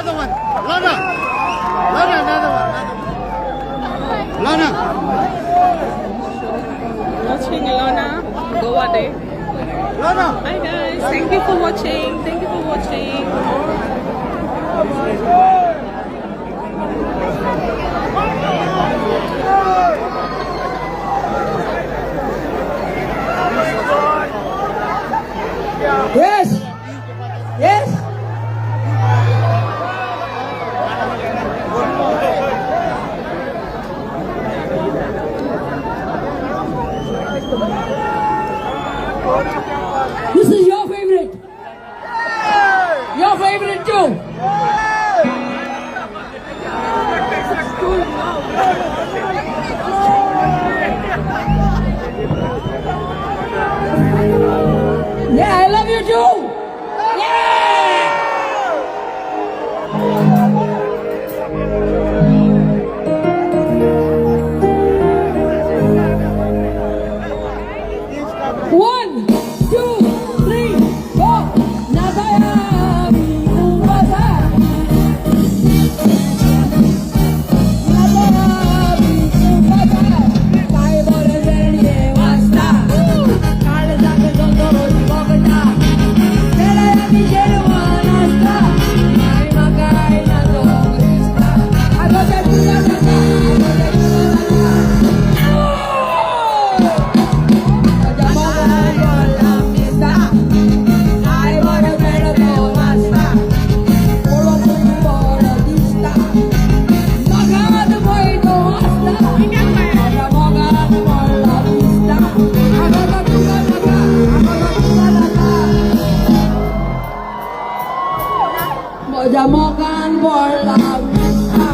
another one. Lorna. Lorna, another one. Lorna. Watching Lorna Goa Day. Lorna. Hi guys, thank you for watching. Thank you for watching. Yes. Yes. This is your favorite. Your favorite too. Yeah, I love you too. Yeah. One, two, three, four. Nataya, Mubasa. Nataya, Mubasa. Kai bole zeliye wasta. Kale zake zondo bogota. Tera yami jero anasta. Mai makai na dogista. Agoja tuya kaka. Agoja tuya kaka. Mojamokan bola vista.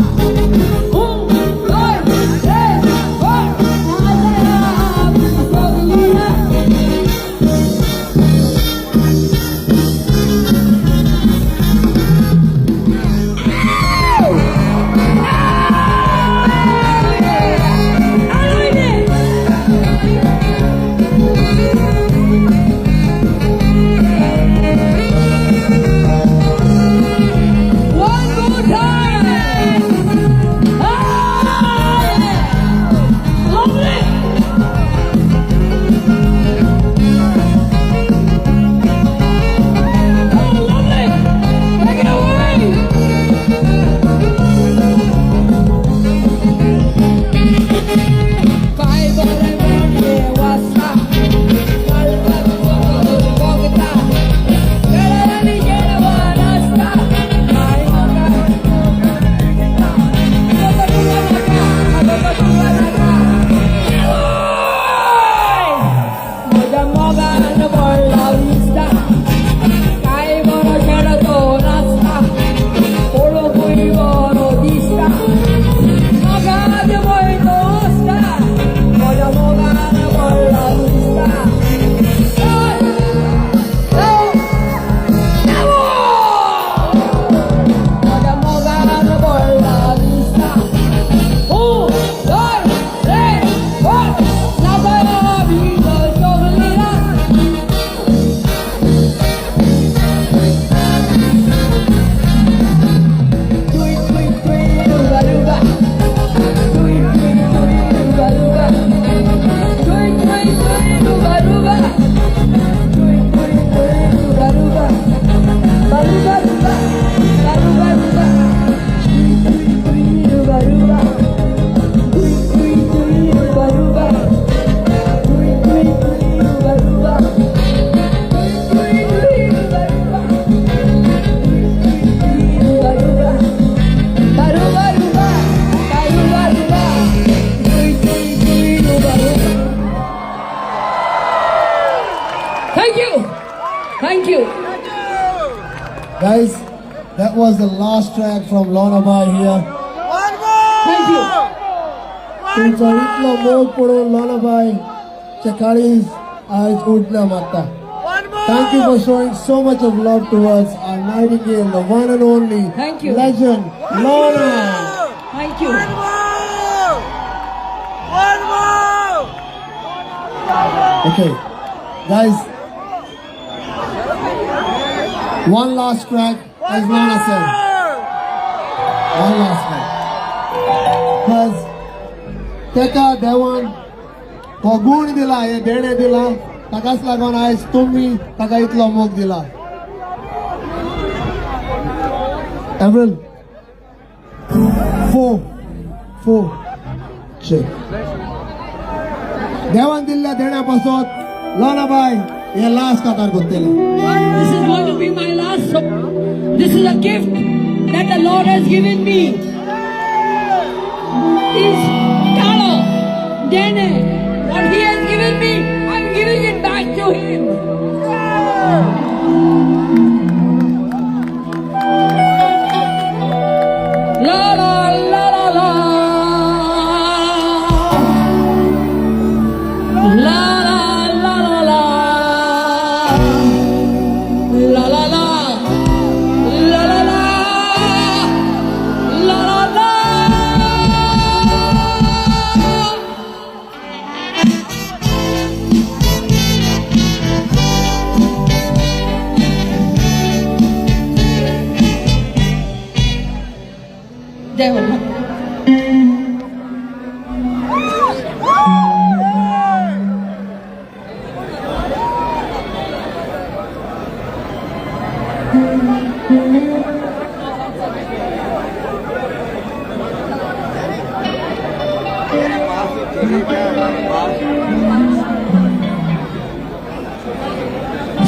Thank you. Guys, that was the last track from Lorna here. Thank you. तुमचा इतला मोग पडून Lorna Chakari's eyes उठल्या माता. Thank you for showing so much of love towards our nightingale, the one and only Thank you. legend, Lorna. Thank you. Okay, guys, one last track, as Lorna said. One last one. Because Teka, Dewan, हो गुण दिला हे देणे दिला ताकाच लागून आयज तुम्ही ताका इतलो मोग दिला एवरल फोर चेक देवान दिल्ल्या देण्या पासून लोनाबाई हे लास्ट कातार करतले This is going to be my last song. This is a gift that the Lord has given me. Is Carlo, Dene, what He has given me, I'm giving it back to Him. La la la la la. La la la la la. La la la. La la la. La la la. Devil.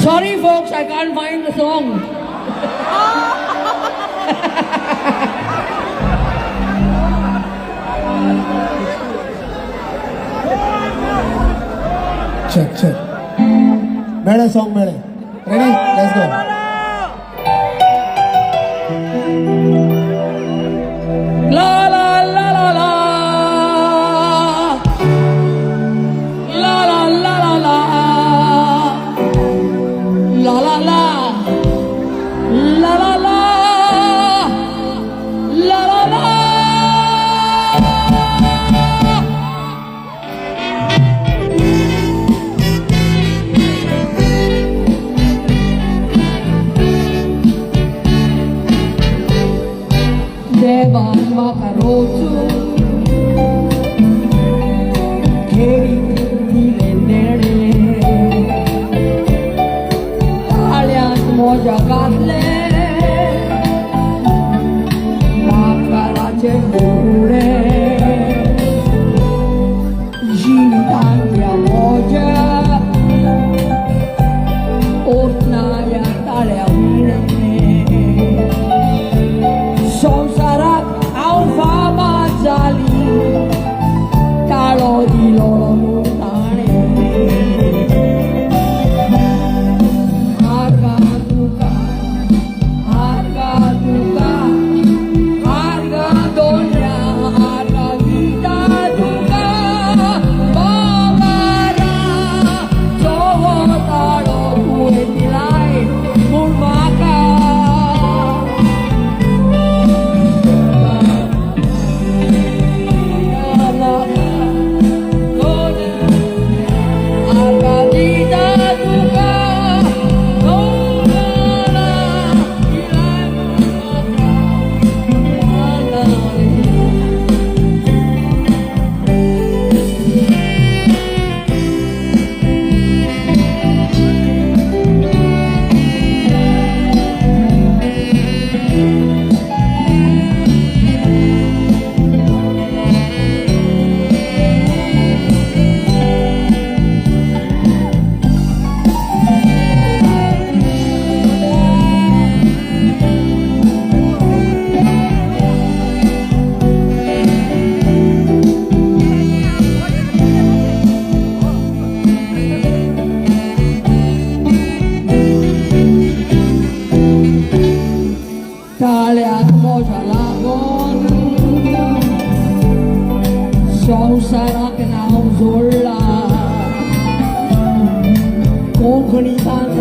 Sorry folks, I can't find the song. check मेळे song मेळे ready let's go La la la la la. La la la la la. La la la. La la la. La la la. Devan makarosu Keri dile nere Talyat moja gatle Makarache bure Jintanya moja Otnaya talya vire Sonsarak alfaba jali Kalo di lolo tane Harga duka Harga duka Harga donya Harga vida duka Babara Jowo taro kue dilai Murmaka Talyat moja lagon Sonsarak nauzula Konkani Songs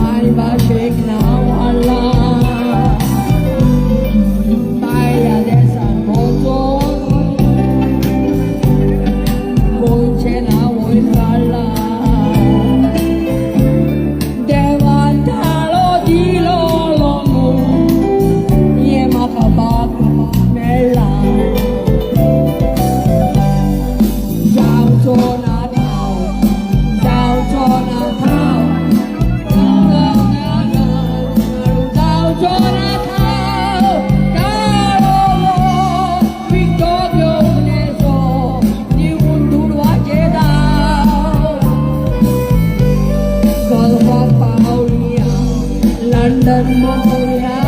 Ay bashek na wala Baya desan moton Konche na woy kala Devan talo di lolo lần một hồi hạ